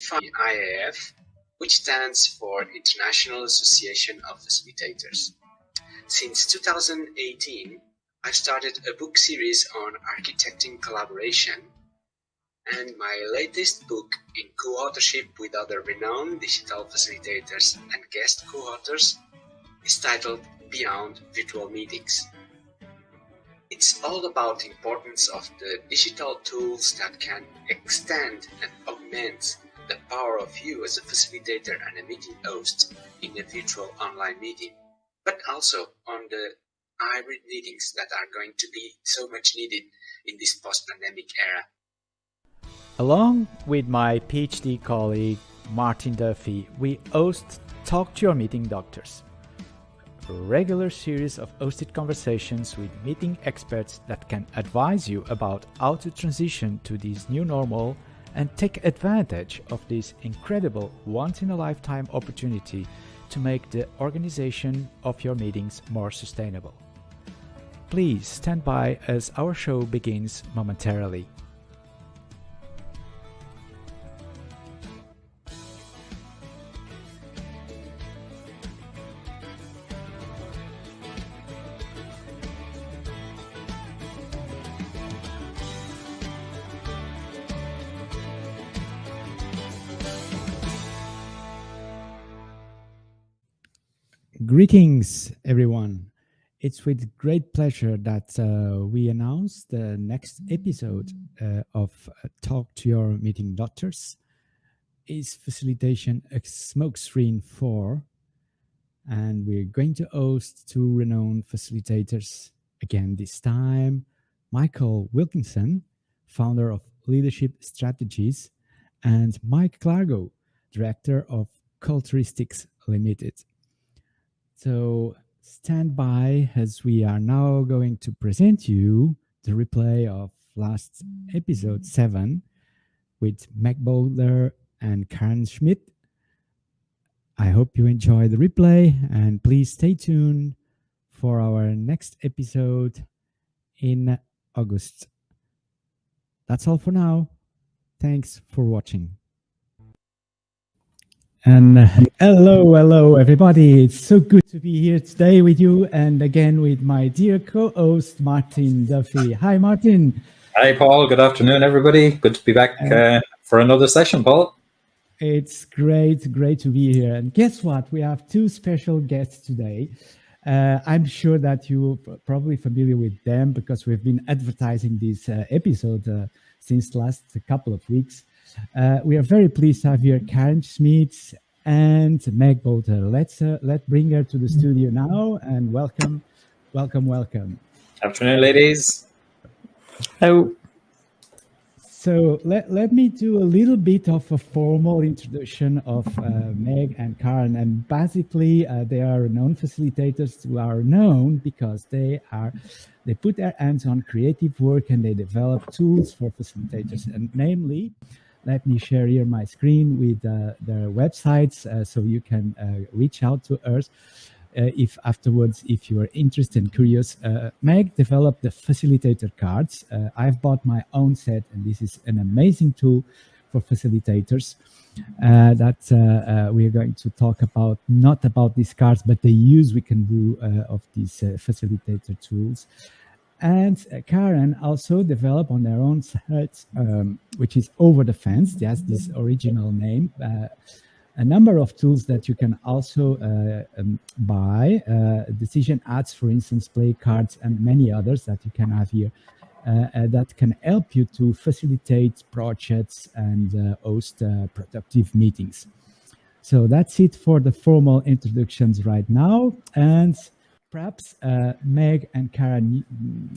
IAF, which stands for International Association of Facilitators. Since 2018, I've started a book series on architecting collaboration, and my latest book, in co-authorship with other renowned digital facilitators and guest co-authors, is titled Beyond Virtual Meetings. It's all about the importance of the digital tools that can extend and augment the power of you as a facilitator and a meeting host in a virtual online meeting, but also on the hybrid meetings that are going to be so much needed in this post-pandemic era. Along with my PhD colleague Martin Duffy, we host Talk to Your Meeting Doctors, a regular series of hosted conversations with meeting experts that can advise you about how to transition to this new normal and take advantage of this incredible once-in-a-lifetime opportunity to make the organization of your meetings more sustainable. Please stand by as our show begins momentarily. Greetings, everyone. It's with great pleasure that we announce the next episode of Talk to Your Meeting Doctors. Is Facilitation a Smokescreen 4, and we're going to host two renowned facilitators again this time. Michael Wilkinson, founder of Leadership Strategies, and Mike Clargo, director of Culturistics Limited. So stand by as we are now going to present you the replay of last episode 7 with Meg Bolger and Karen Schmidt. I hope you enjoy the replay, and please stay tuned for our next episode in August. That's all for now. Thanks for watching. And hello, everybody. It's so good to be here today with you, and again with my dear co-host, Martin Duffy. Hi, Martin. Hi, Paul. Good afternoon, everybody. Good to be back for another session, Paul. It's great to be here. And guess what? We have two special guests today. I'm sure that you're probably familiar with them because we've been advertising this episode since last couple of weeks. We are very pleased to have here Karen Schmidt and Meg Bolger. Let's bring her to the studio now and welcome. Afternoon, ladies. Hello. So let me do a little bit of a formal introduction of Meg and Karen. And basically, they are renowned facilitators who are known because they put their hands on creative work and they develop tools for facilitators. And namely, let me share here my screen with their websites so you can reach out to us if you are interested and curious. Meg developed the facilitator cards. I've bought my own set, and this is an amazing tool for facilitators that we are going to talk about, not about these cards, but the use we can do of these facilitator tools. And Karen also developed on their own site, which is Over the Fence. They has this original name. A number of tools that you can also buy, decision ads, for instance, play cards, and many others that you can have here that can help you to facilitate projects and host productive meetings. So that's it for the formal introductions right now. And perhaps Meg and Karen,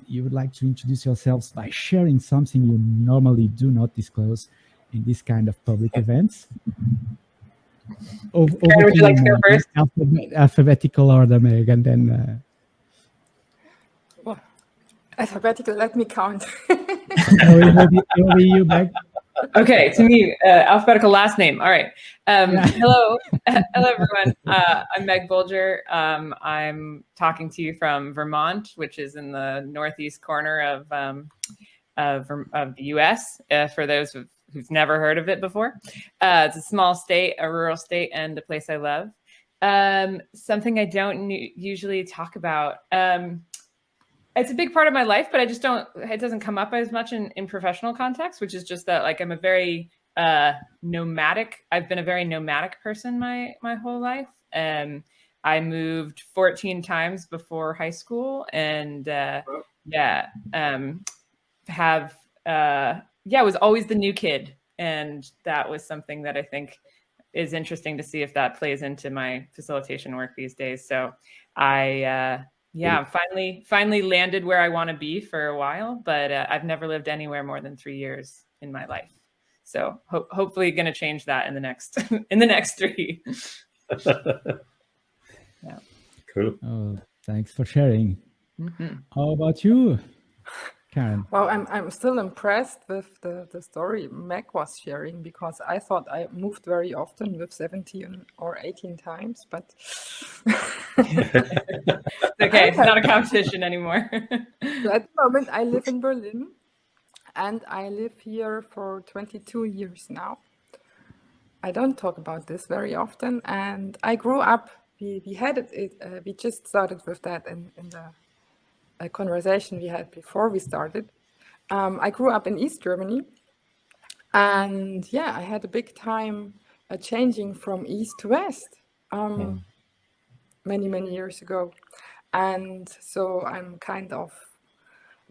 you would like to introduce yourselves by sharing something you normally do not disclose in this kind of public events. Would you like to go first? Alphabetical order, Meg, and then... Alphabetical, let me count. It will be you, Meg. Okay, to me, alphabetical last name. All right. Hello, everyone. I'm Meg Bolger. I'm talking to you from Vermont, which is in the northeast corner of the U.S. For those who's never heard of it before. It's a small state, a rural state, and a place I love. Something I don't usually talk about. It's a big part of my life, but it doesn't come up as much in professional context, which is just that, like, I'm a very nomadic. I've been a very nomadic person my whole life. I moved 14 times before high school, and was always the new kid. And that was something that I think is interesting to see if that plays into my facilitation work these days. So I finally landed where I want to be for a while, but I've never lived anywhere more than 3 years in my life. So hopefully going to change that in the next 3. Yeah. Cool. Oh, thanks for sharing. Mm-hmm. How about you, Karen? Well, I'm still impressed with the story Meg was sharing, because I thought I moved very often with 17 or 18 times, but Okay, it's not a competition anymore. So at the moment I live in Berlin, and I live here for 22 years now. I don't talk about this very often, and I grew up. We had it. We just started with that in the conversation we had before we started. I grew up in East Germany, and I had a big time changing from East to West many years ago, and so I'm kind of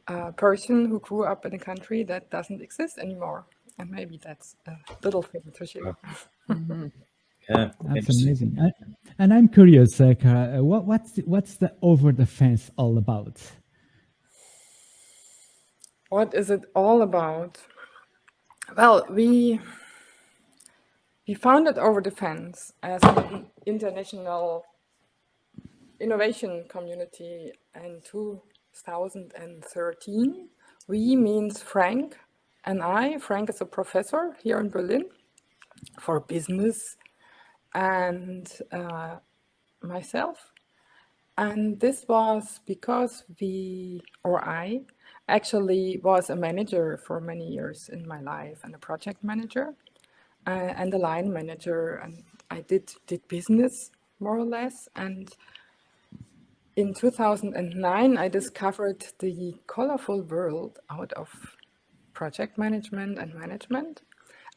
a person who grew up in a country that doesn't exist anymore, and maybe that's a little thing to share. Mm-hmm. Yeah, That's amazing. And I'm curious, Kara, what's the over the fence all about? What is it all about? Well, we founded Over the Fence as an international innovation community in 2013. We means Frank and I. Frank is a professor here in Berlin for business, and myself. And this was because I actually was a manager for many years in my life, and a project manager and a line manager, and I did business more or less. And in 2009, I discovered the colorful world out of project management and management.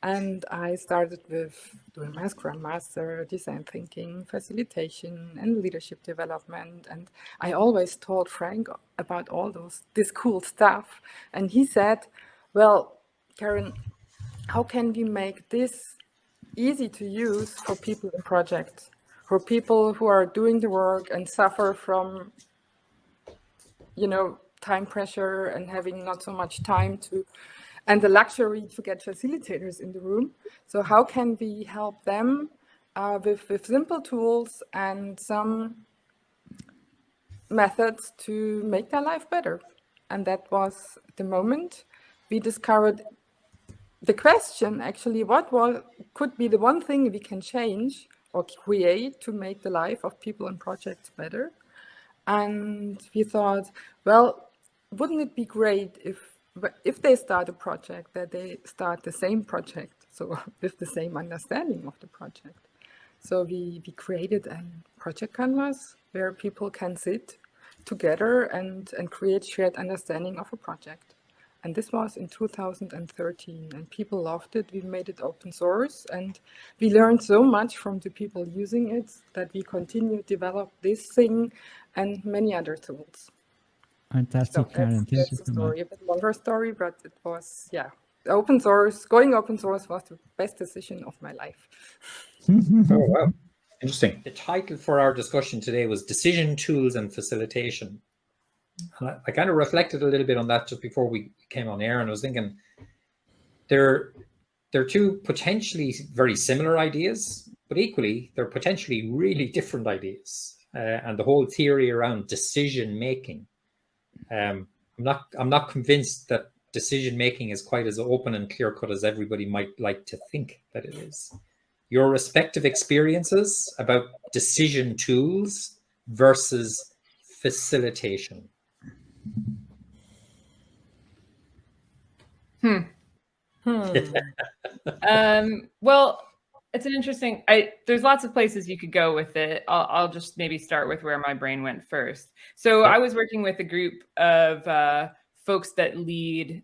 And I started with doing my Scrum Master, design thinking, facilitation, and leadership development. And I always told Frank about all this cool stuff. And he said, well, Karen, how can we make this easy to use for people in projects, for people who are doing the work and suffer from, time pressure and having not so much time and the luxury to get facilitators in the room. So how can we help them with simple tools and some methods to make their life better? And that was the moment we discovered the question, actually, could be the one thing we can change or create to make the life of people and projects better? And we thought, well, wouldn't it be great if they start a project, that they start the same project, so with the same understanding of the project. So we created a project canvas where people can sit together and create shared understanding of a project. And this was in 2013, and people loved it. We made it open source, and we learned so much from the people using it that we continue to develop this thing and many other tools. Fantastic, Karen. Thank you a so story, much. a bit longer story, but it was, open source. Going open source was the best decision of my life. Oh, wow. Interesting. The title for our discussion today was Decision Tools and Facilitation. And I kind of reflected a little bit on that just before we came on air, and I was thinking they're two potentially very similar ideas, but equally they're potentially really different ideas. And the whole theory around decision making. I'm not convinced that decision making is quite as open and clear cut as everybody might like to think that it is. Your respective experiences about decision tools versus facilitation. Well, it's an interesting, there's lots of places you could go with it. I'll just maybe start with where my brain went first. So I was working with a group of folks that lead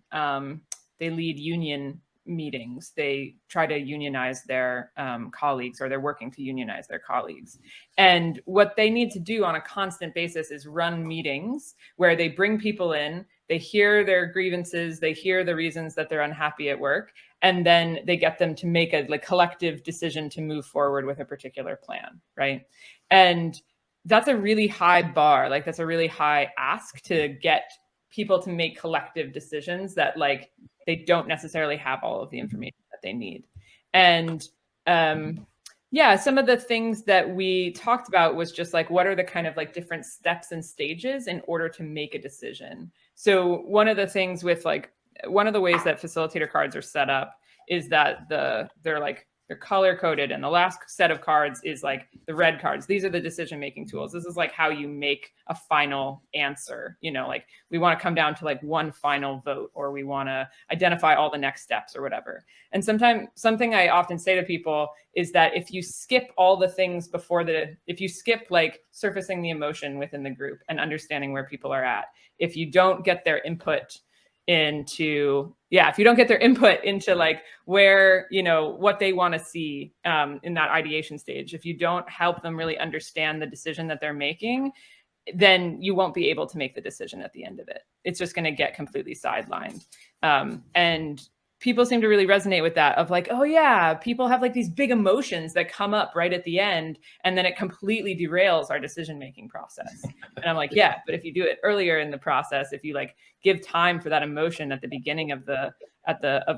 union meetings. They try to unionize their colleagues, or they're working to unionize their colleagues. And what they need to do on a constant basis is run meetings where they bring people in, they hear their grievances, they hear the reasons that they're unhappy at work, and then they get them to make a collective decision to move forward with a particular plan, right? And that's a really high bar. That's a really high ask to get people to make collective decisions that they don't necessarily have all of the information that they need. And some of the things that we talked about was just what are the kind of different steps and stages in order to make a decision. So one of the things with one of the ways that facilitator cards are set up is that they're color coded, and the last set of cards is the red cards. These are the decision making tools. This is how you make a final answer. We want to come down to one final vote, or we want to identify all the next steps or whatever. And sometimes something I often say to people is that if you skip all the things if you skip surfacing the emotion within the group and understanding where people are at, if you don't get their input into where, what they want to see in that ideation stage, if you don't help them really understand the decision that they're making, then you won't be able to make the decision at the end of it. It's just going to get completely sidelined. And people seem to really resonate with that of oh yeah, people have these big emotions that come up right at the end, and then it completely derails our decision-making process. And I'm yeah, but if you do it earlier in the process, if you give time for that emotion at the beginning of the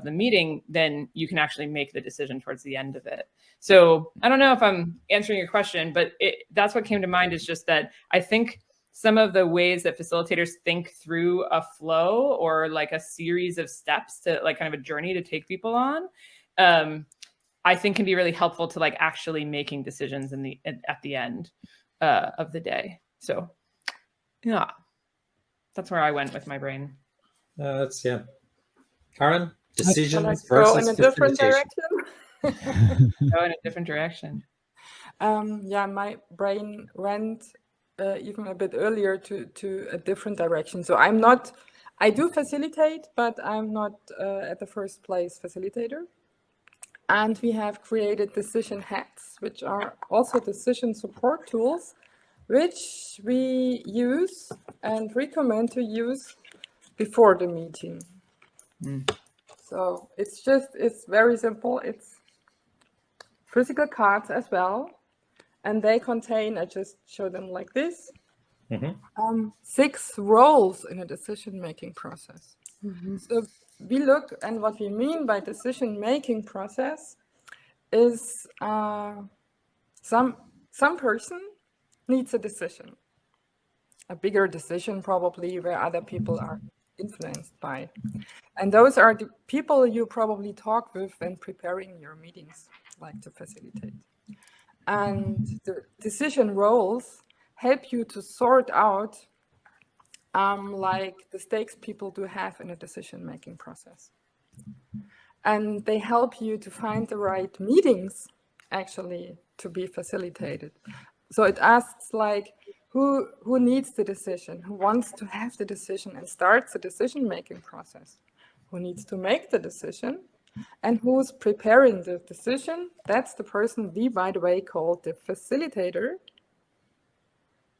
meeting, then you can actually make the decision towards the end of it. So I don't know if I'm answering your question, but that's what came to mind, is just that I think some of the ways that facilitators think through a flow or a series of steps to kind of a journey to take people on, I think can be really helpful to actually making decisions at the end of the day. So yeah, that's where I went with my brain. Karen, decisions go versus in a different direction. Go in a different direction. My brain went even a bit earlier to a different direction. So I do facilitate, but I'm not at the first place facilitator. And we have created decision hats, which are also decision support tools, which we use and recommend to use before the meeting. So it's very simple. It's physical cards as well. And they contain, I just show them like this, 6 roles in a decision-making process. So we look, and what we mean by decision-making process is some person needs a decision, a bigger decision probably, where other people are influenced by. And those are the people you probably talk with when preparing your meetings, to facilitate. And the decision roles help you to sort out the stakes people do have in a decision-making process. And they help you to find the right meetings actually to be facilitated. So it asks who needs the decision, who wants to have the decision and starts the decision-making process, who needs to make the decision, and who's preparing the decision. That's the person we, by the way, call the facilitator.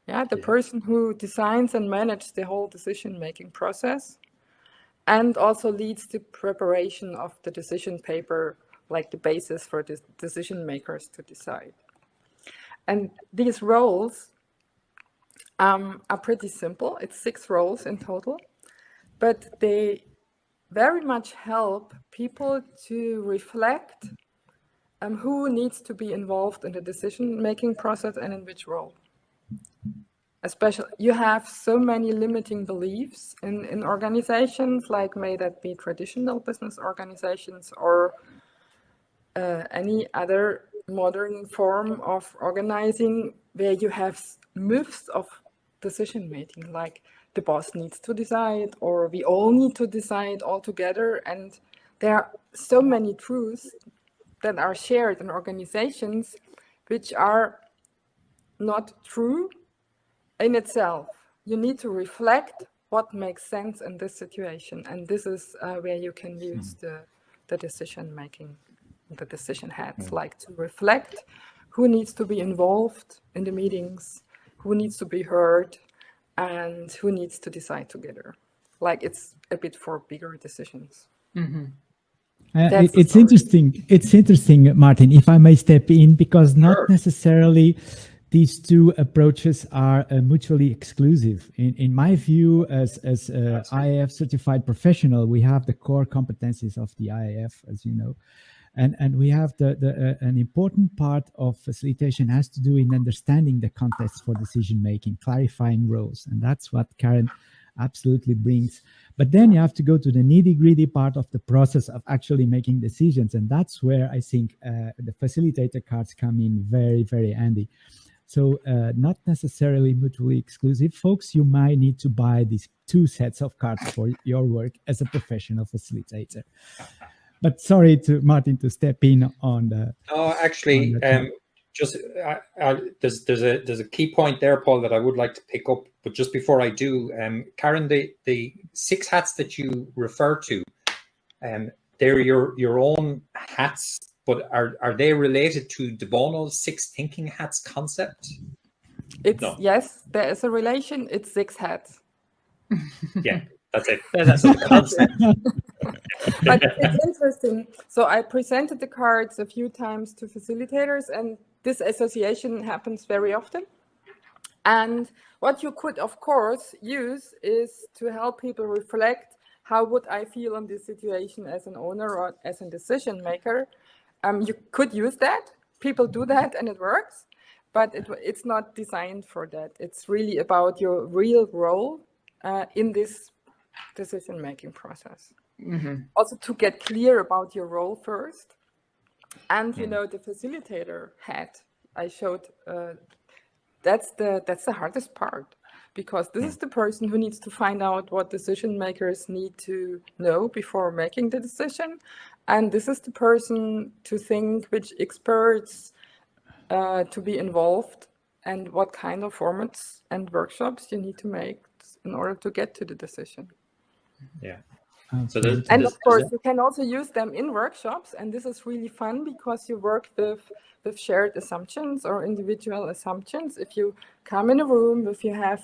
The person who designs and manages the whole decision-making process, and also leads the preparation of the decision paper, the basis for the decision makers to decide. And these roles are pretty simple. It's 6 roles in total, but they very much help people to reflect who needs to be involved in the decision-making process and in which role. Especially, you have so many limiting beliefs in organizations, may that be traditional business organizations or any other modern form of organizing, where you have myths of decision-making, the boss needs to decide, or we all need to decide all together. And there are so many truths that are shared in organizations which are not true in itself. You need to reflect what makes sense in this situation, and this is where you can use the decision making, the decision heads, like to reflect who needs to be involved in the meetings, who needs to be heard, and who needs to decide together. Like it's a bit for bigger decisions. It's interesting. It's interesting, Martin, if I may step in, because not necessarily these two approaches are mutually exclusive. In my view, as IAF certified professional, we have the core competencies of the IAF, as you know, and we have an important part of facilitation has to do in understanding the context for decision making, clarifying roles, and that's what Karen absolutely brings. But then you have to go to the nitty-gritty part of the process of actually making decisions, and that's where I think the facilitator cards come in very, very handy. So not necessarily mutually exclusive. Folks, you might need to buy these two sets of cards for your work as a professional facilitator. But sorry to Martin to step in on the. Oh, actually, there's a key point there, Paul, that I would like to pick up. But just before I do, Karen, the 6 hats that you refer to, they're your own hats. But are they related to De Bono's 6 thinking hats concept? Yes, there is a relation. It's 6 hats. Yeah, that's it. That's the concept. But it's interesting. So I presented the cards a few times to facilitators, and this association happens very often. And what you could, of course, use is to help people reflect, how would I feel in this situation as an owner or as a decision maker? You could use that. People do that and it works, but it's not designed for that. It's really about your real role in this decision-making process. Also to get clear about your role first. And, you know, the facilitator hat I showed, that's the hardest part, because this is the person who needs to find out what decision makers need to know before making the decision. And this is the person to think which experts to be involved and what kind of formats and workshops you need to make in order to get to the decision. Yeah. And of course, you can also use them in workshops. And this is really fun because you work with shared assumptions or individual assumptions. If you come in a room, if you have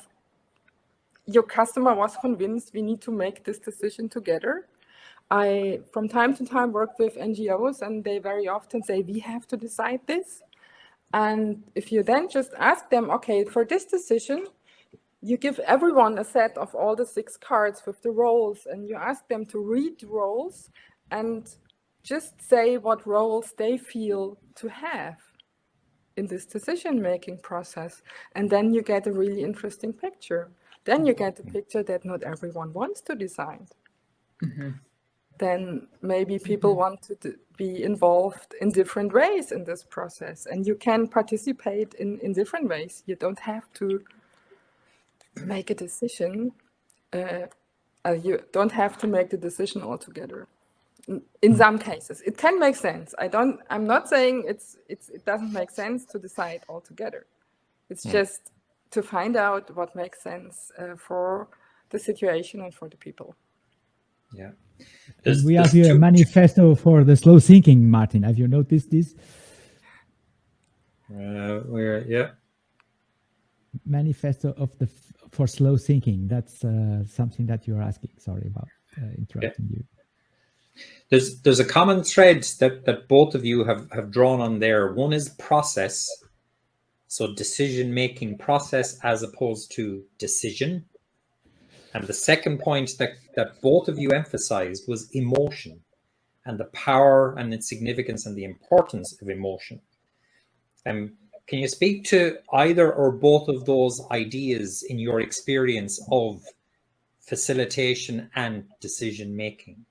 your customer was convinced we need to make this decision together. I, from time to time, work with NGOs, and they very often say, we have to decide this. And if you then just ask them, okay, for this decision, you give everyone a set of all the 6 cards with the roles, and you ask them to read the roles and just say what roles they feel to have in this decision-making process. And then you get a really interesting picture. Then you get a picture that not everyone wants to decide. Then maybe people want to be involved in different ways in this process. And you can participate in different ways. You don't have to make a decision. You don't have to make the decision altogether. In some cases, it can make sense. I'm not saying it doesn't make sense to decide altogether. It's just to find out what makes sense for the situation and for the people. Yeah. We have here a manifesto for the slow thinking, Martin. Have you noticed this? Manifesto of for slow thinking. That's something that you're asking. Sorry about interrupting you. There's a common thread that both of you have drawn on there. One is process, so decision-making process as opposed to decision. And the second point that both of you emphasized was emotion and the power and its significance and the importance of emotion. Can you speak to either or both of those ideas in your experience of facilitation and decision-making?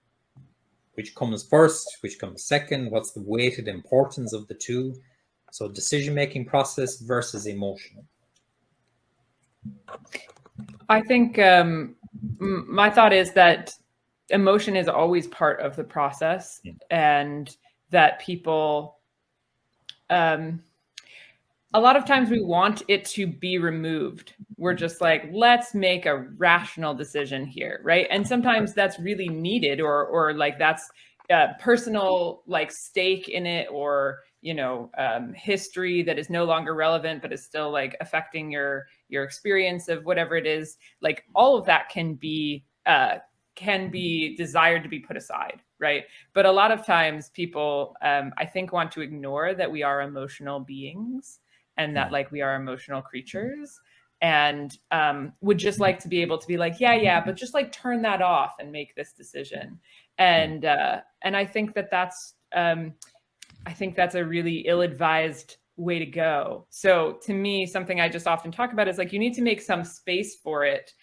Which comes first, which comes second? What's the weighted importance of the two? So decision-making process versus emotion. I think my thought is that emotion is always part of the process, and that people, a lot of times we want it to be removed. We're just like, let's make a rational decision here, right? And sometimes that's really needed, or like that's personal like stake in it, or history that is no longer relevant but is still like affecting your experience of whatever it is. Like all of that can be desired to be put aside, right? But a lot of times people, I think, want to ignore that we are emotional beings, and that like we are emotional creatures, and would just like to be able to be like, yeah, but just like turn that off and make this decision. And I think that's a really ill-advised way to go. So to me, something I just often talk about is like, you need to make some space for it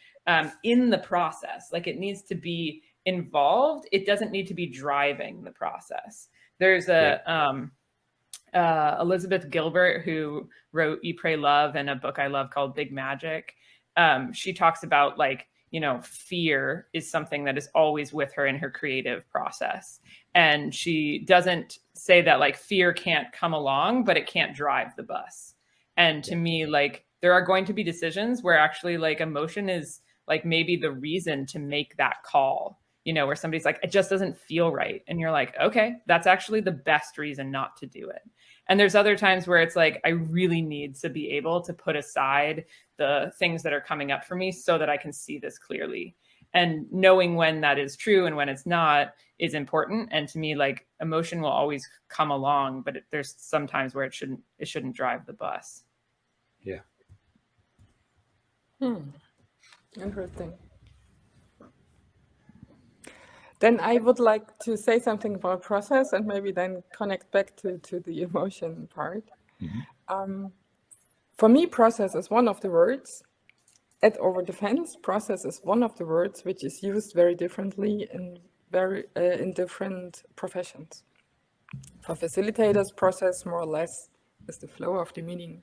in the process. Like it needs to be involved. It doesn't need to be driving the process. There's Elizabeth Gilbert, who wrote Eat, Pray, Love, and a book I love called Big Magic. She talks about like, fear is something that is always with her in her creative process. And she doesn't say that like fear can't come along, but it can't drive the bus. And to me, like there are going to be decisions where actually like emotion is like maybe the reason to make that call, where somebody's like, it just doesn't feel right. And you're like, okay, that's actually the best reason not to do it. And there's other times where it's like, I really need to be able to put aside the things that are coming up for me so that I can see this clearly. And knowing when that is true and when it's not is important. And to me, like emotion will always come along, but there's some times where it shouldn't drive the bus. Yeah. Interesting. Then I would like to say something about process and maybe then connect back to the emotion part. For me, process is one of the words. At Over Defense, process is one of the words which is used very differently in different professions. For facilitators, process more or less is the flow of the meeting,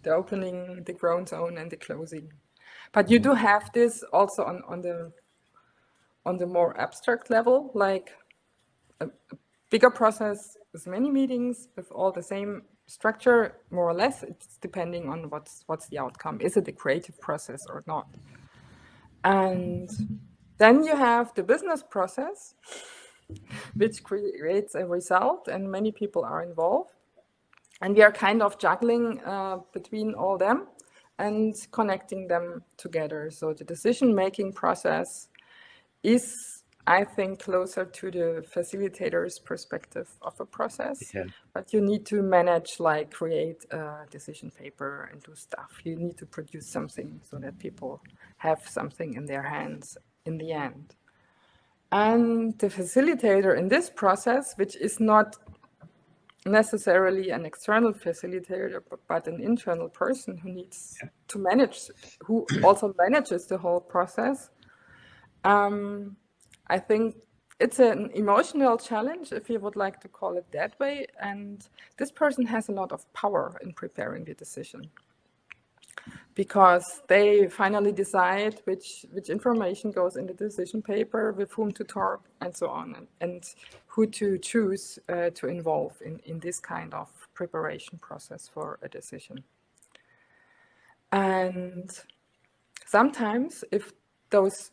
the opening, the ground zone, and the closing. But you do have this also on the more abstract level, like a bigger process with many meetings with all the same structure, more or less. It's depending on what's the outcome. Is it a creative process or not? And then you have the business process, which creates a result, and many people are involved. And we are kind of juggling between all them and connecting them together. So the decision-making process is, I think, closer to the facilitator's perspective of a process. Yeah. But you need to manage, like create a decision paper and do stuff. You need to produce something so that people have something in their hands in the end. And the facilitator in this process, which is not necessarily an external facilitator, but an internal person who needs to manage, who also manages the whole process. I think it's an emotional challenge, if you would like to call it that way. And this person has a lot of power in preparing the decision, because they finally decide which information goes in the decision paper, with whom to talk, and so on, and who to choose to involve in this kind of preparation process for a decision. And sometimes if those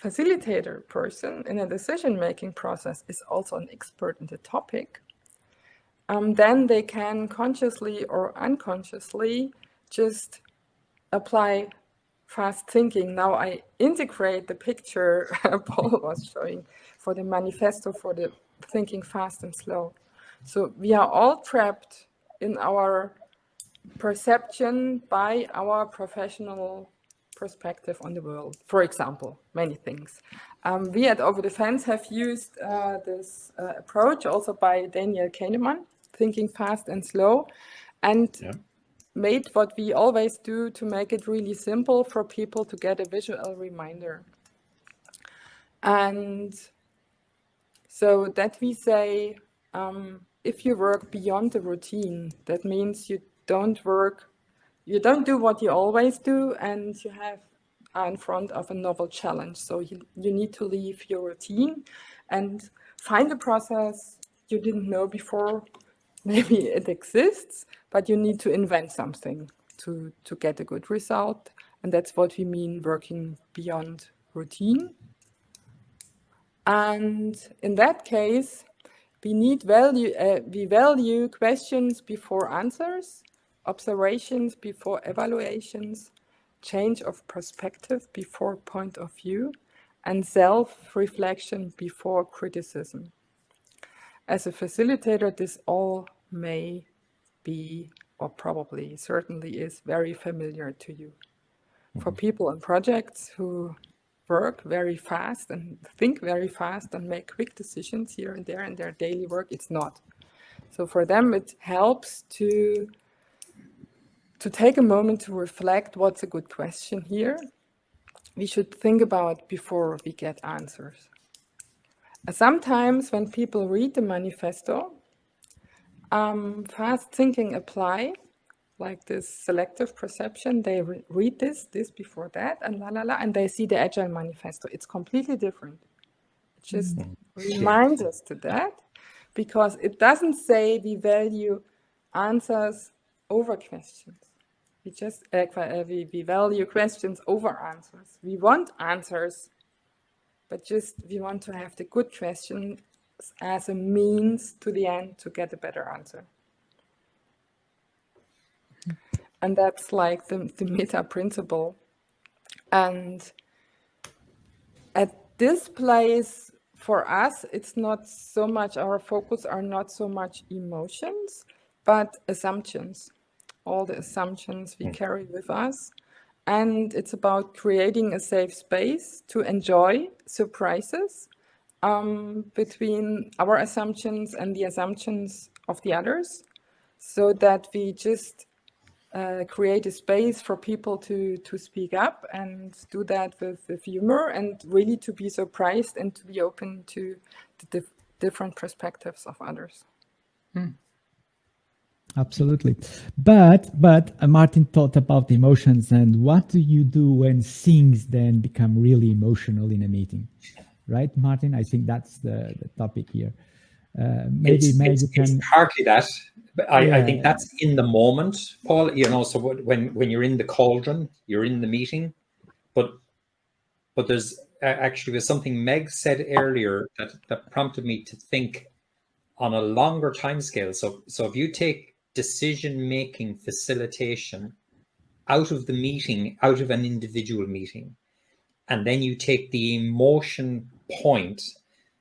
facilitator person in a decision-making process is also an expert in the topic, then they can consciously or unconsciously just apply fast thinking. Now I integrate the picture Paul was showing for the manifesto for the thinking fast and slow. So we are all trapped in our perception by our professional perspective on the world. For example, many things. We at Over Defense have used this approach also by Daniel Kahneman, thinking fast and slow, and made what we always do to make it really simple for people to get a visual reminder. And so that we say, if you work beyond the routine, that means you don't do what you always do, and you have are in front of a novel challenge. So you need to leave your routine and find a process you didn't know before. Maybe it exists, but you need to invent something to get a good result. And that's what we mean working beyond routine. And in that case, we value questions before answers, observations before evaluations, change of perspective before point of view, and self-reflection before criticism. As a facilitator, this all may be, or probably certainly is, very familiar to you. For people and projects who work very fast and think very fast and make quick decisions here and there in their daily work, it's not. So for them, it helps to take a moment to reflect, what's a good question here we should think about before we get answers. Sometimes when people read the manifesto, fast thinking apply, like this selective perception, they read this before that, and and they see the Agile manifesto. It's completely different. It just reminds us to that, because it doesn't say we value answers over questions. We just we value questions over answers. We want answers, but we want to have the good question as a means to the end to get a better answer. And that's like the meta principle. And at this place, for us, it's not so much, our focus are not so much emotions, but assumptions. All the assumptions we carry with us. And it's about creating a safe space to enjoy surprises between our assumptions and the assumptions of the others, so that we just create a space for people to speak up and do that with humor and really to be surprised and to be open to the different perspectives of others. Absolutely. But Martin thought about emotions, and what do you do when things then become really emotional in a meeting? Right, Martin? I think that's the topic here. Maybe you can... It's partly that. But I think that's in the moment, Paul. You know, so when you're in the cauldron, you're in the meeting, but there's actually was something Meg said earlier that prompted me to think on a longer time scale. So if you take decision-making facilitation out of the meeting, out of an individual meeting, and then you take the emotion point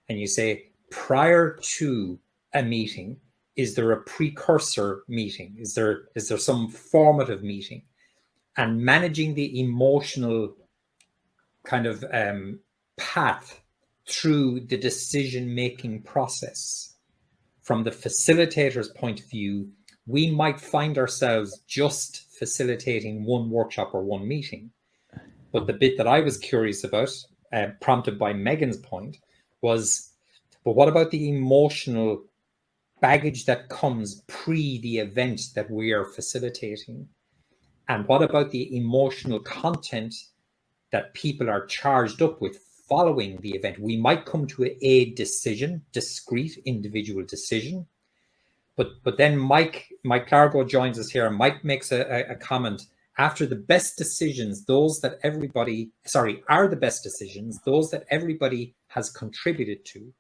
and you say, prior to a meeting, is there a precursor meeting? Is there some formative meeting? And managing the emotional kind of path through the decision-making process. From the facilitator's point of view, we might find ourselves just facilitating one workshop or one meeting. But the bit that I was curious about, prompted by Megan's point, was, but what about the emotional baggage that comes pre the event that we are facilitating? And what about the emotional content that people are charged up with following the event? We might come to a decision, discrete individual decision, but then Mike Clargo joins us here, and Mike makes a comment. After the best decisions, those that everybody, are the best decisions, those that everybody has contributed to,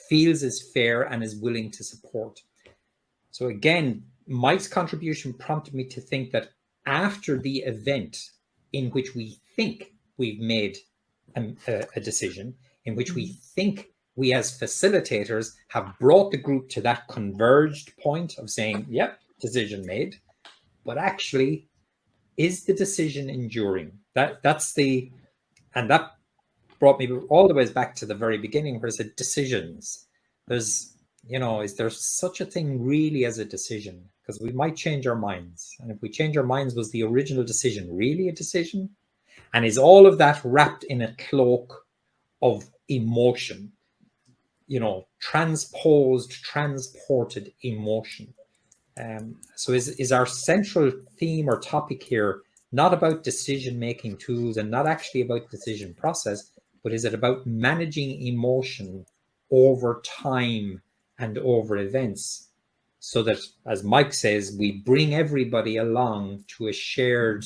feels is fair and is willing to support. So again, Mike's contribution prompted me to think that after the event in which we think we've made a decision, in which we think we as facilitators have brought the group to that converged point of saying, yep, decision made, but actually, is the decision enduring? And that brought me all the way back to the very beginning, where I said decisions. Is there such a thing really as a decision? Because we might change our minds. And if we change our minds, was the original decision really a decision? And is all of that wrapped in a cloak of emotion? Transported emotion. So is our central theme or topic here not about decision-making tools and not actually about decision process, but is it about managing emotion over time and over events, so that, as Mike says, we bring everybody along to a shared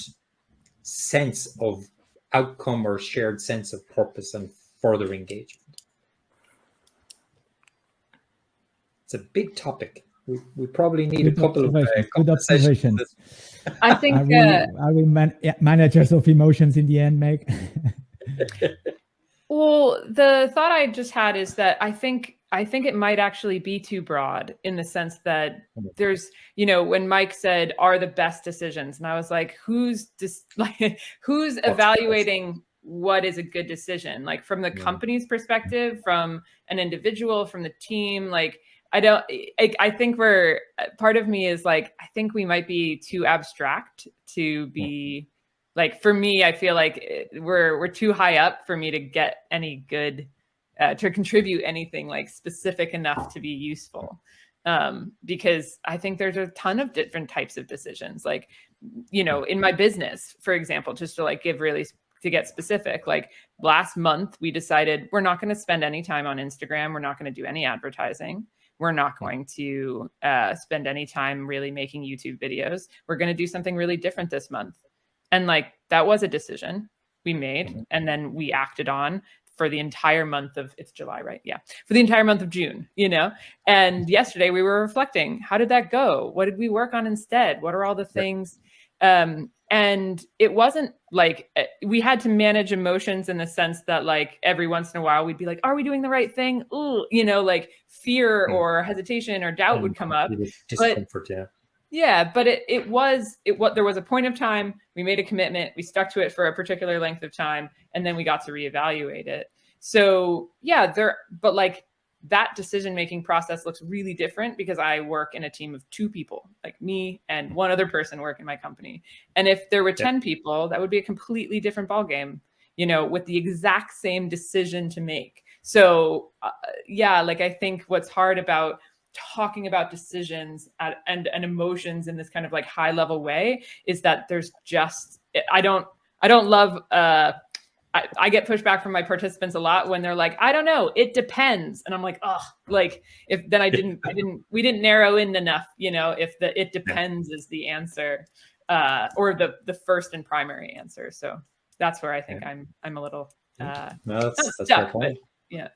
sense of outcome or shared sense of purpose and further engagement. It's a big topic. We probably need a couple of good observations. I think are we managers of emotions in the end, Meg? Well, the thought I just had is that I think it might actually be too broad, in the sense that there's, when Mike said, "Are the best decisions?" and I was like, who's evaluating what is a good decision? Like, from the company's perspective, from an individual, from the team, like. I think part of me is like, I think we might be too abstract to be like, for me, I feel like we're too high up for me to get any good, to contribute anything like specific enough to be useful. Because I think there's a ton of different types of decisions. Like, in my business, for example, just to like to get specific, like last month, we decided we're not going to spend any time on Instagram. We're not going to do any advertising. We're not going to spend any time really making YouTube videos. We're going to do something really different this month. And like, that was a decision we made. And then we acted on for the entire month of, it's July, right? Yeah. For the entire month of June, and yesterday we were reflecting, how did that go? What did we work on instead? What are all the things? And it wasn't like we had to manage emotions in the sense that like every once in a while we'd be like, are we doing the right thing? Ooh, like fear or hesitation or doubt would come up. Discomfort, but there was a point of time, we made a commitment, we stuck to it for a particular length of time, and then we got to reevaluate it. So but like that decision-making process looks really different because I work in a team of 2 people, like me and one other person work in my company. And if there were 10 people, that would be a completely different ballgame, with the exact same decision to make. So like I think what's hard about talking about decisions and emotions in this kind of like high level way is that there's just, I don't love, I get pushback from my participants a lot when they're like, I don't know, it depends. And I'm like, oh, like if then we didn't narrow in enough, if the it depends is the answer, or the first and primary answer. So that's where I think I'm a little that's stuck, fair point. Yeah,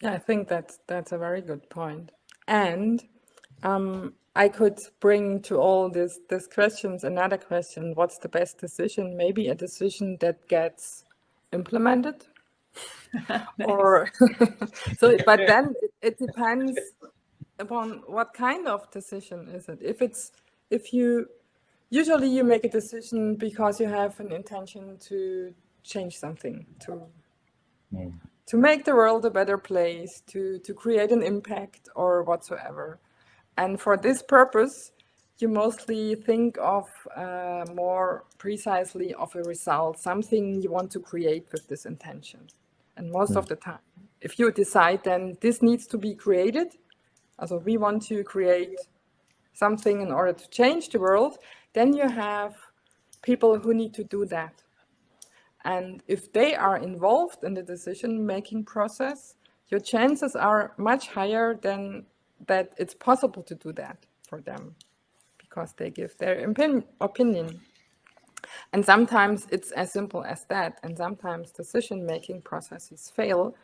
I think that's a very good point. And I could bring to all these questions another question: what's the best decision? Maybe a decision that gets implemented. Or so, but then it depends upon what kind of decision is it. If you usually make a decision because you have an intention to change something, to make the world a better place, to create an impact or whatsoever. And for this purpose, you mostly think of more precisely of a result, something you want to create with this intention. And most of the time, if you decide then this needs to be created, also we want to create something in order to change the world, then you have people who need to do that. And if they are involved in the decision-making process, your chances are much higher than that it's possible to do that for them, because they give their opinion. And sometimes it's as simple as that. And sometimes decision-making processes fail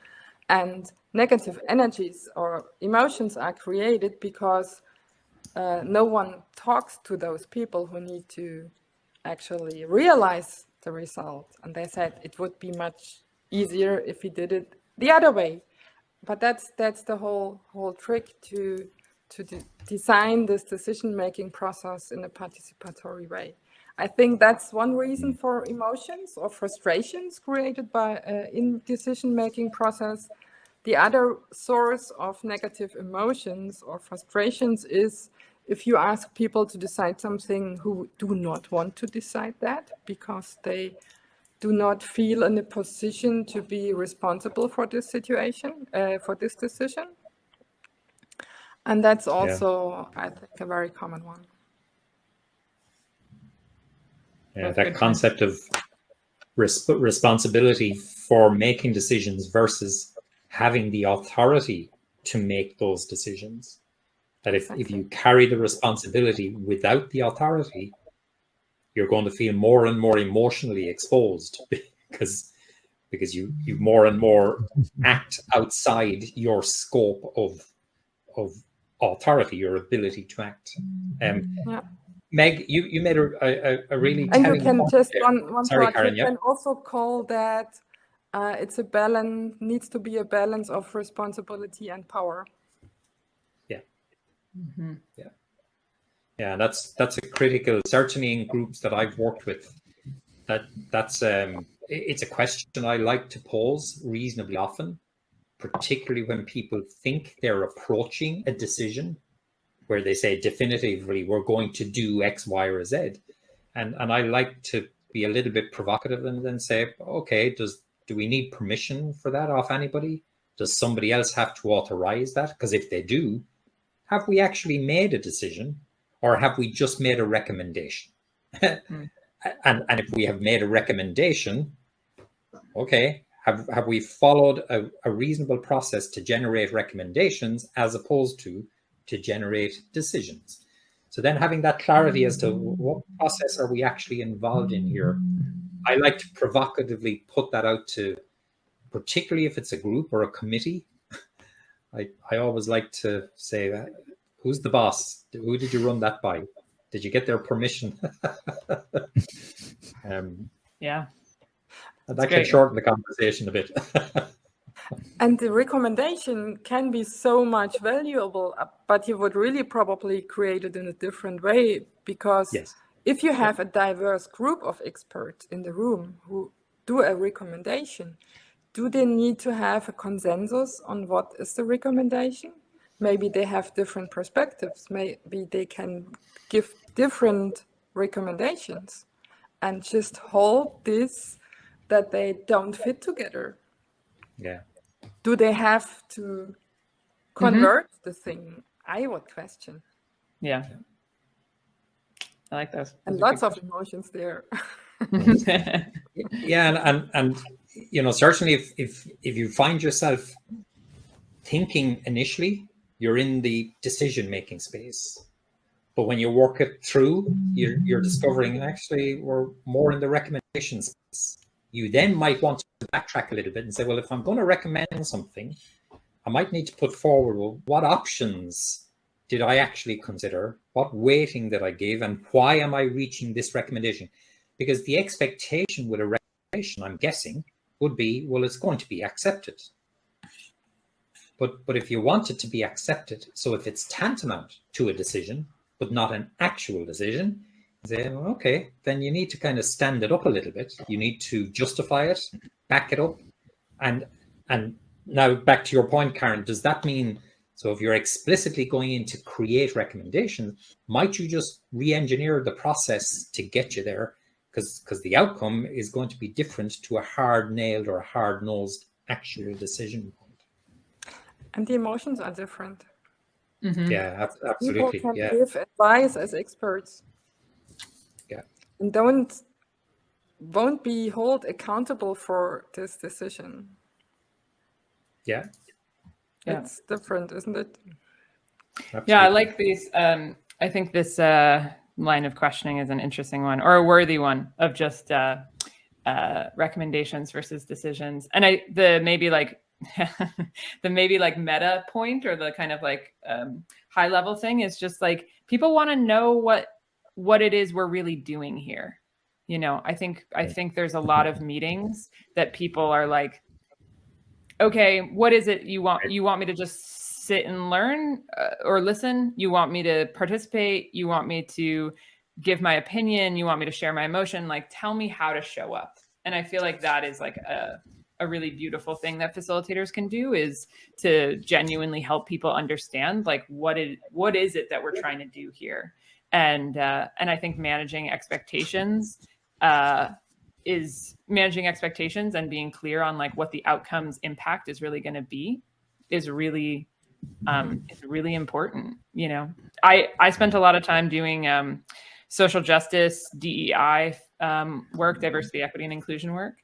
and negative energies or emotions are created because no one talks to those people who need to actually realize the result. And they said it would be much easier if we did it the other way. But that's the whole trick to design this decision-making process in a participatory way. I think that's one reason for emotions or frustrations created by in decision-making process. The other source of negative emotions or frustrations is if you ask people to decide something who do not want to decide that because they do not feel in a position to be responsible for this situation, for this decision. And that's also, I think, a very common one. that concept of responsibility for making decisions versus having the authority to make those decisions. That if you carry the responsibility without the authority, you're going to feel more and more emotionally exposed because you more and more act outside your scope of authority, your ability to act. Meg, you made a really and telling you can point just there. one Sorry, part. Karen, You can also call that it's a balance. Needs to be a balance of responsibility and power. Yeah, that's a critical, certainly in groups that I've worked with. That's it's a question I like to pose reasonably often, particularly when people think they're approaching a decision where they say definitively we're going to do X, Y, or Z, and I like to be a little bit provocative and then say, okay, do we need permission for that off anybody? Does somebody else have to authorize that? Because if they do, have we actually made a decision, or have we just made a recommendation? And if we have made a recommendation, okay, have we followed a reasonable process to generate recommendations as opposed to generate decisions? So then having that clarity as to what process are we actually involved in here, I like to provocatively put that out to, particularly if it's a group or a committee. I always like to say, who's the boss? Who did you run that by? Did you get their permission? Yeah. That can shorten the conversation a bit. And the recommendation can be so much valuable, but you would really probably create it in a different way, because if you have a diverse group of experts in the room who do a recommendation, do they need to have a consensus on what is the recommendation? Maybe they have different perspectives. Maybe they can give different recommendations and just hold this that they don't fit together. Yeah. Do they have to convert the thing? I would question. Yeah. I like those. And lots of emotions there. Yeah, and you know, certainly if you find yourself thinking initially, you're in the decision-making space. But when you work it through, you're discovering actually we're more in the recommendation space. You then might want to backtrack a little bit and say, well, if I'm going to recommend something, I might need to put forward, well, what options did I actually consider? What weighting did I give? And why am I reaching this recommendation? Because the expectation with a recommendation, I'm guessing, would be, well, it's going to be accepted. But if you want it to be accepted, so if it's tantamount to a decision, but not an actual decision, say, okay, then you need to kind of stand it up a little bit. You need to justify it, back it up. And now back to your point, Karen, does that mean, so if you're explicitly going in to create recommendations, might you just re-engineer the process to get you there? Because the outcome is going to be different to a hard-nailed or a hard-nosed actual decision point. And the emotions are different. Mm-hmm. Yeah, absolutely. People can give advice as experts. Yeah. And won't be held accountable for this decision. Yeah. It's different, isn't it? Absolutely. Yeah, I like these. I think this line of questioning is an interesting one, or a worthy one, of just recommendations versus decisions. And the maybe like meta point, or the kind of like high level thing, is just like people want to know what it is we're really doing here. You know, I think there's a lot of meetings that people are like, okay, what is it you want? You want me to just sit and learn or listen? You want me to participate? You want me to give my opinion? You want me to share my emotion? Like, tell me how to show up. And I feel like that is like a really beautiful thing that facilitators can do, is to genuinely help people understand like what is it that we're trying to do here. And I think managing expectations and being clear on like what the outcome's impact is really going to be is really important. You know, I spent a lot of time doing social justice, DEI work, diversity, equity, and inclusion work.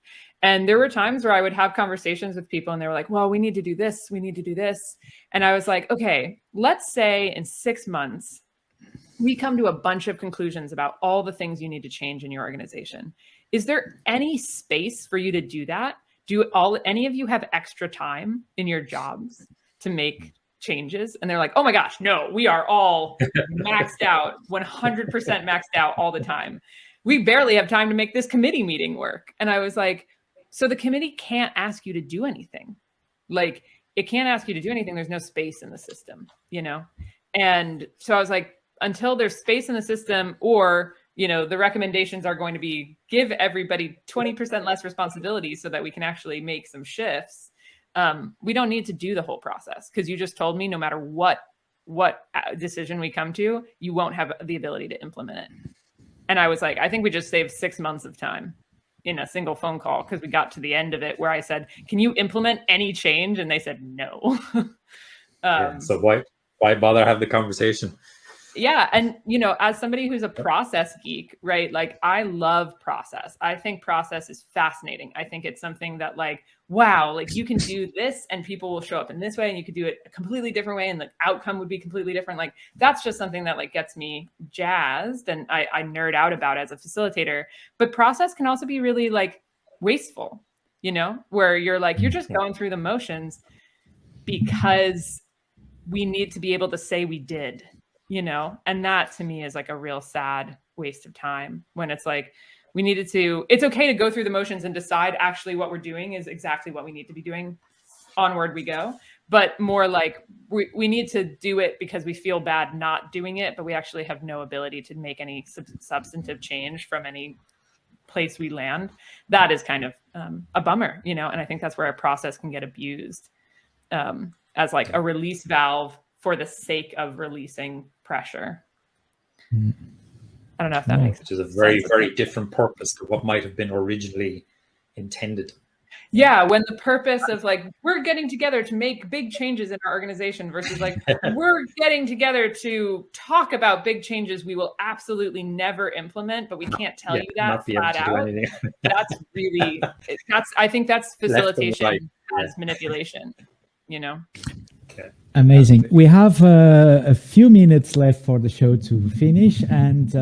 And there were times where I would have conversations with people and they were like, well, we need to do this. We need to do this. And I was like, okay, let's say in 6 months, we come to a bunch of conclusions about all the things you need to change in your organization. Is there any space for you to do that? Do any of you have extra time in your jobs to make changes? And they're like, oh my gosh, no, we are all maxed out, 100% maxed out all the time. We barely have time to make this committee meeting work. And I was like, so the committee can't ask you to do anything. Like, it can't ask you to do anything. There's no space in the system, you know? And so I was like, until there's space in the system, or, you know, the recommendations are going to be give everybody 20% less responsibility so that we can actually make some shifts. We don't need to do the whole process, because you just told me no matter what decision we come to, you won't have the ability to implement it. And I was like, I think we just saved 6 months of time in a single phone call, because we got to the end of it where I said, can you implement any change? And they said, no. So why bother have the conversation? Yeah. And, you know, as somebody who's a process geek, right? Like, I love process. I think process is fascinating. I think it's something that, like, wow, like you can do this and people will show up in this way, and you could do it a completely different way and the outcome would be completely different. Like, that's just something that, like, gets me jazzed and I nerd out about as a facilitator. But process can also be really, like, wasteful, you know, where you're like, you're just going through the motions because we need to be able to say we did. You know, and that to me is like a real sad waste of time, when it's like, it's okay to go through the motions and decide actually what we're doing is exactly what we need to be doing. Onward we go. But more like we need to do it because we feel bad not doing it, but we actually have no ability to make any substantive change from any place we land. That is kind of a bummer, you know, and I think that's where a process can get abused as like a release valve for the sake of releasing pressure. I don't know if that makes sense. Which is a very, very different purpose to what might have been originally intended. Yeah, when the purpose of, like, we're getting together to make big changes in our organization versus, like, we're getting together to talk about big changes we will absolutely never implement, but we can't tell you that flat out. That's really, I think that's facilitation as manipulation, you know? Okay. Amazing. We have a few minutes left for the show to finish. And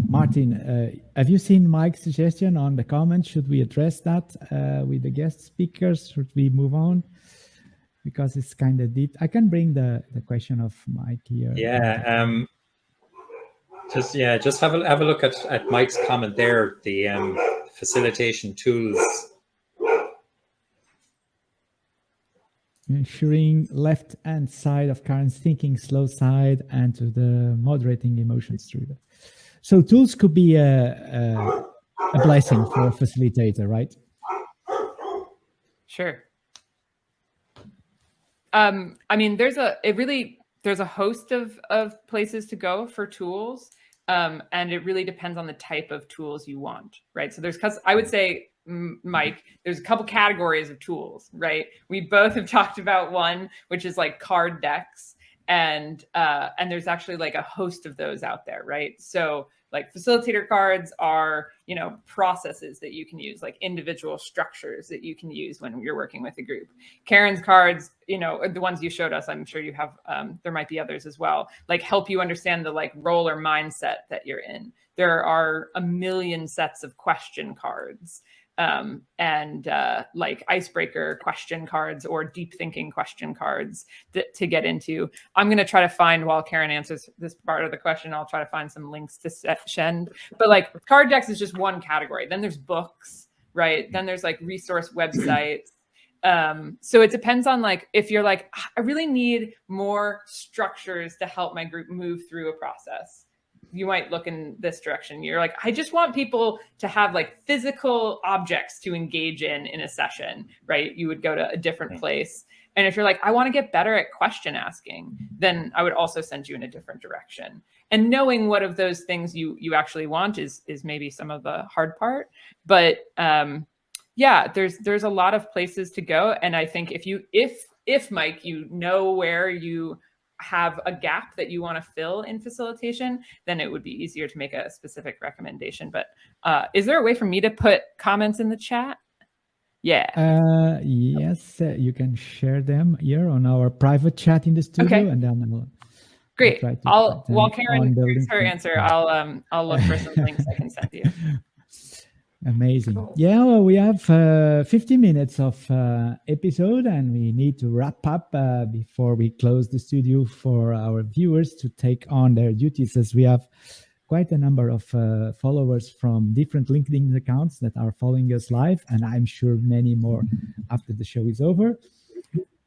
Martin, have you seen Mike's suggestion on the comments? Should we address that with the guest speakers? Should we move on? Because it's kind of deep. I can bring the question of Mike here. Yeah. Just have a look at Mike's comment there. The facilitation tools. Ensuring left hand side of Karen's thinking, slow side, and to the moderating emotions through that. So tools could be a blessing for a facilitator, right? Sure. I mean, there's a host of places to go for tools, and it really depends on the type of tools you want, right? So I would say, Mike, there's a couple categories of tools, right? We both have talked about one, which is like card decks, and there's actually like a host of those out there, right? So like facilitator cards are, you know, processes that you can use, like individual structures that you can use when you're working with a group. Karen's cards, you know, the ones you showed us, I'm sure you have, there might be others as well, like help you understand the like role or mindset that you're in. There are a million sets of question cards. And like icebreaker question cards or deep thinking question cards to get into. I'm going to try to find, while Karen answers this part of the question, I'll try to find some links to send. But like card decks is just one category. Then there's books, right? Then there's like resource websites. So it depends on like, if you're like, I really need more structures to help my group move through a process. You might look in this direction. You're like, I just want people to have like physical objects to engage in a session, right? You would go to a different place. And if you're like, I want to get better at question asking, then I would also send you in a different direction. And knowing what of those things you actually want is maybe some of the hard part. But yeah, there's a lot of places to go. And I think if Mike, you know where you have a gap that you want to fill in facilitation, then it would be easier to make a specific recommendation. But is there a way for me to put comments in the chat? Yeah. Yes, you can share them here on our private chat in the studio, Okay. and then I'll Great. try to While Karen gives her link. answer, I'll look for some links I can send you. Amazing. Cool. Yeah, well, we have 50 minutes of episode, and we need to wrap up before we close the studio for our viewers to take on their duties, as we have quite a number of followers from different LinkedIn accounts that are following us live, and I'm sure many more after the show is over.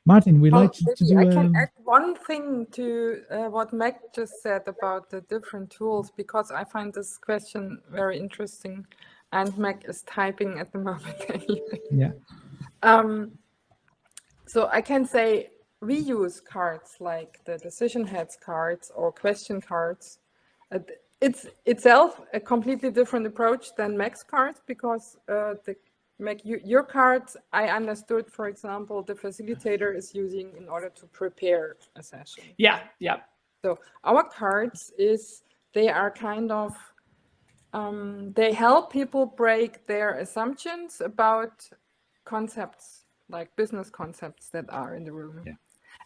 Martin, we'd like to do... I can add one thing to what Meg just said about the different tools, because I find this question very interesting, and Meg is typing at the moment anyway. Yeah. So I can say we use cards like the decision heads cards or question cards. It's itself a completely different approach than Meg's cards, because your cards, I understood, for example, the facilitator is using in order to prepare a session. Yeah. So our cards they are kind of, they help people break their assumptions about concepts, like business concepts that are in the room. Yeah.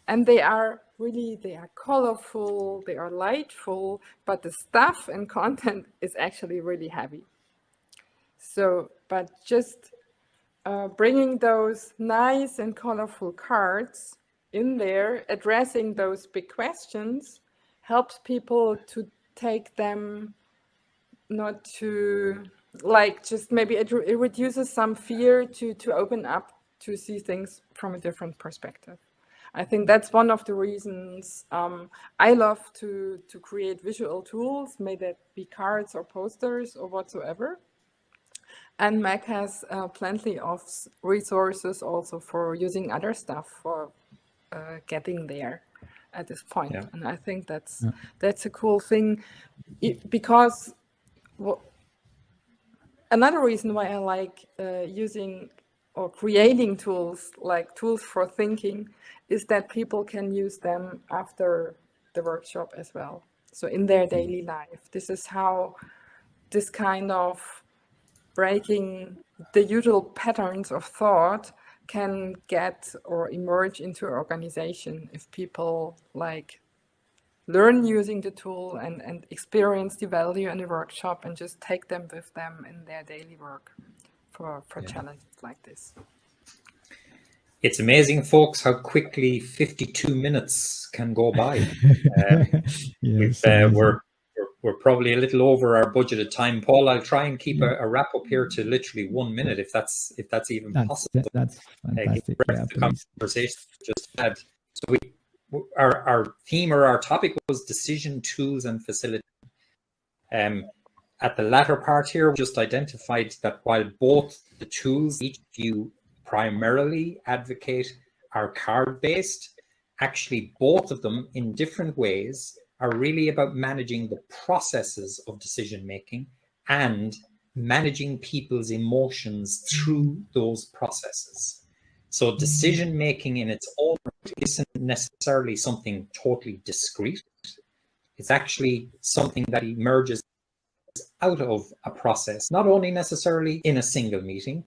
And they are colorful, they are lightful, but the stuff and content is actually really heavy. So, but just bringing those nice and colorful cards in there, addressing those big questions, helps people to take them not to, like, just maybe it reduces some fear to open up to see things from a different perspective. I think that's one of the reasons I love to create visual tools, may that be cards or posters or whatsoever. And Mac has plenty of resources also for using other stuff for getting there at this point. Yeah. And I think that's a cool thing, because another reason why I like using or creating tools, like tools for thinking, is that people can use them after the workshop as well. So in their daily life, this is how this kind of breaking the usual patterns of thought can get or emerge into an organization if people like learn using the tool and experience the value in the workshop and just take them with them in their daily work for challenges like this. It's amazing, folks, how quickly 52 minutes can go by. Yes, we're probably a little over our budgeted time. Paul, I'll try and keep a wrap up here to literally 1 minute, if that's even possible. That's fantastic. The conversation we just had. So our theme or our topic was decision tools and facilitation. At the latter part here, we just identified that while both the tools each of you primarily advocate are card-based, actually both of them in different ways are really about managing the processes of decision-making and managing people's emotions through those processes. So decision-making in its own right isn't necessarily something totally discrete. It's actually something that emerges out of a process, not only necessarily in a single meeting,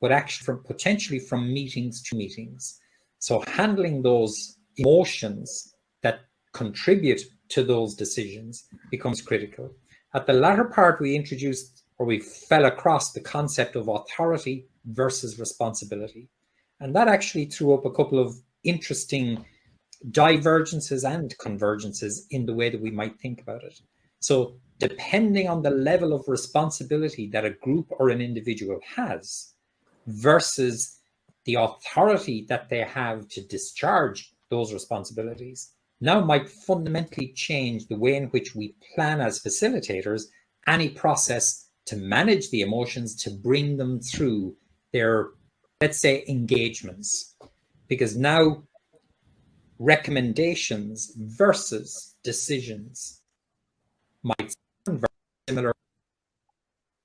but actually potentially from meetings to meetings. So handling those emotions that contribute to those decisions becomes critical. At the latter part, we introduced, or we fell across, the concept of authority versus responsibility. And that actually threw up a couple of interesting divergences and convergences in the way that we might think about it. So depending on the level of responsibility that a group or an individual has versus the authority that they have to discharge those responsibilities, now might fundamentally change the way in which we plan as facilitators any process to manage the emotions, to bring them through their, let's say, engagements. Because now recommendations versus decisions might sound very similar,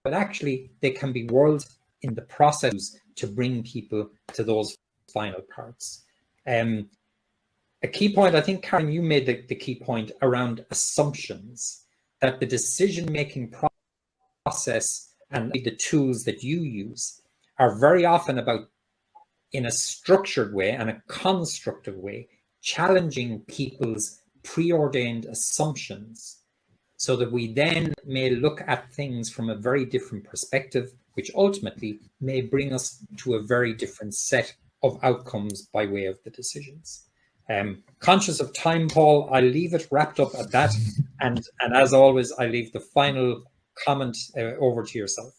but actually they can be worlds in the process to bring people to those final parts. a key point, I think, Karen, you made the key point around assumptions, that the decision-making process and the tools that you use are very often about, in a structured way and a constructive way, challenging people's preordained assumptions so that we then may look at things from a very different perspective, which ultimately may bring us to a very different set of outcomes by way of the decisions. Conscious of time, Paul, I'll leave it wrapped up at that. And as always, I leave the final comment over to yourself.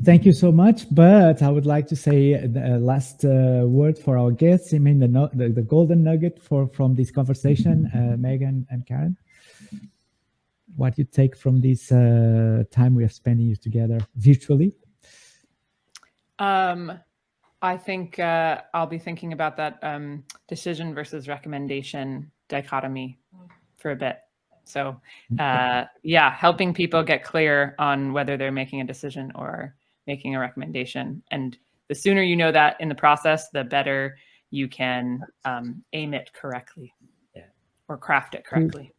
Thank you so much. But I would like to say the last word for our guests. I mean, the golden nugget from this conversation, Megan and Karen. What you take from this time we are spending together virtually? I think I'll be thinking about that decision versus recommendation dichotomy for a bit. So yeah, helping people get clear on whether they're making a decision or making a recommendation. And the sooner you know that in the process, the better you can aim it correctly or craft it correctly.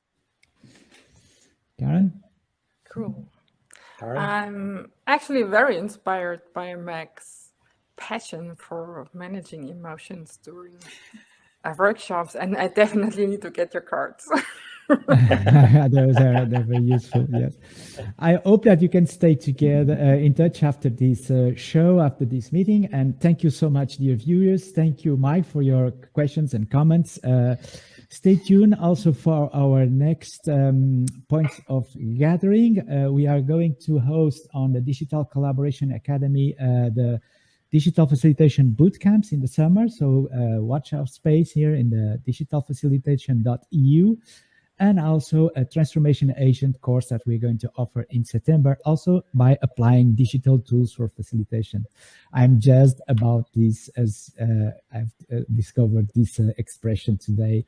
Karen? Cool. Karen? I'm actually very inspired by Meg's passion for managing emotions during workshops, and I definitely need to get your cards. They're very useful. Yes, I hope that you can stay together in touch after this show, after this meeting. And thank you so much, dear viewers. Thank you, Mike, for your questions and comments. Stay tuned also for our next points of gathering. We are going to host on the Digital Collaboration Academy the digital facilitation boot camps in the summer. So watch our space here in the digitalfacilitation.eu, and also a transformation agent course that we're going to offer in September, also by applying digital tools for facilitation. I'm jazzed about this as I've discovered this expression today.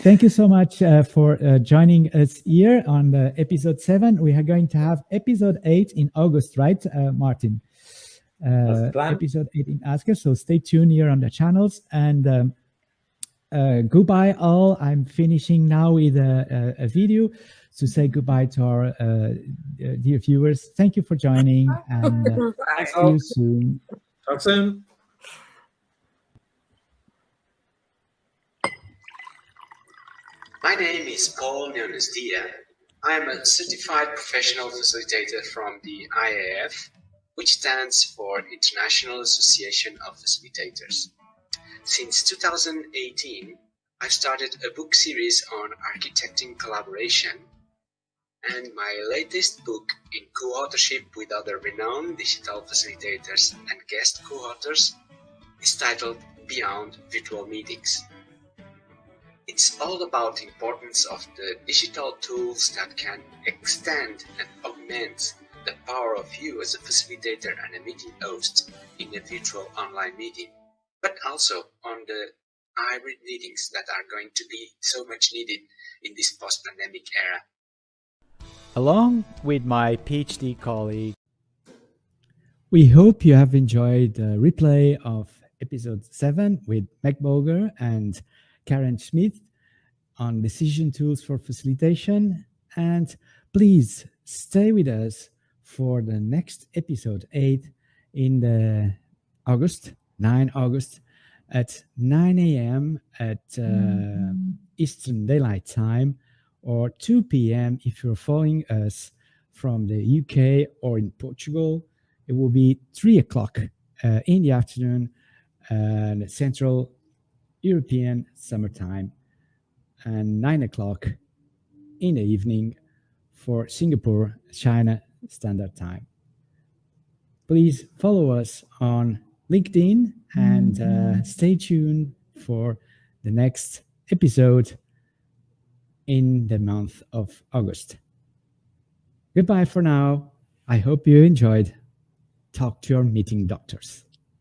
Thank you so much for joining us here on the episode 7. We are going to have episode 8 in August, right, Martin? Episode 8 in Asker. So stay tuned here on the channels. And goodbye all. I'm finishing now with a video to say goodbye to our dear viewers. Thank you for joining, and see you soon. Talk soon. My name is Paul Leones-Dia. I am a certified professional facilitator from the IAF, which stands for International Association of Facilitators. Since 2018, I've started a book series on architecting collaboration, and my latest book, in co-authorship with other renowned digital facilitators and guest co-authors, is titled Beyond Virtual Meetings. It's all about the importance of the digital tools that can extend and augment the power of you as a facilitator and a meeting host in a virtual online meeting, but also on the hybrid meetings that are going to be so much needed in this post-pandemic era. Along with my PhD colleague, we hope you have enjoyed the replay of episode 7 with Meg Bolger and Karen Schmidt on decision tools for facilitation. And please stay with us for the next episode 8 in the 9 August at 9 a.m. at Eastern Daylight Time, or 2 p.m. if you're following us from the UK or in Portugal. It will be 3 o'clock in the afternoon, Central European summertime, and 9 o'clock in the evening for Singapore, China Standard Time. Please follow us on LinkedIn and stay tuned for the next episode in the month of August. Goodbye for now. I hope you enjoyed. Talk to your meeting doctors.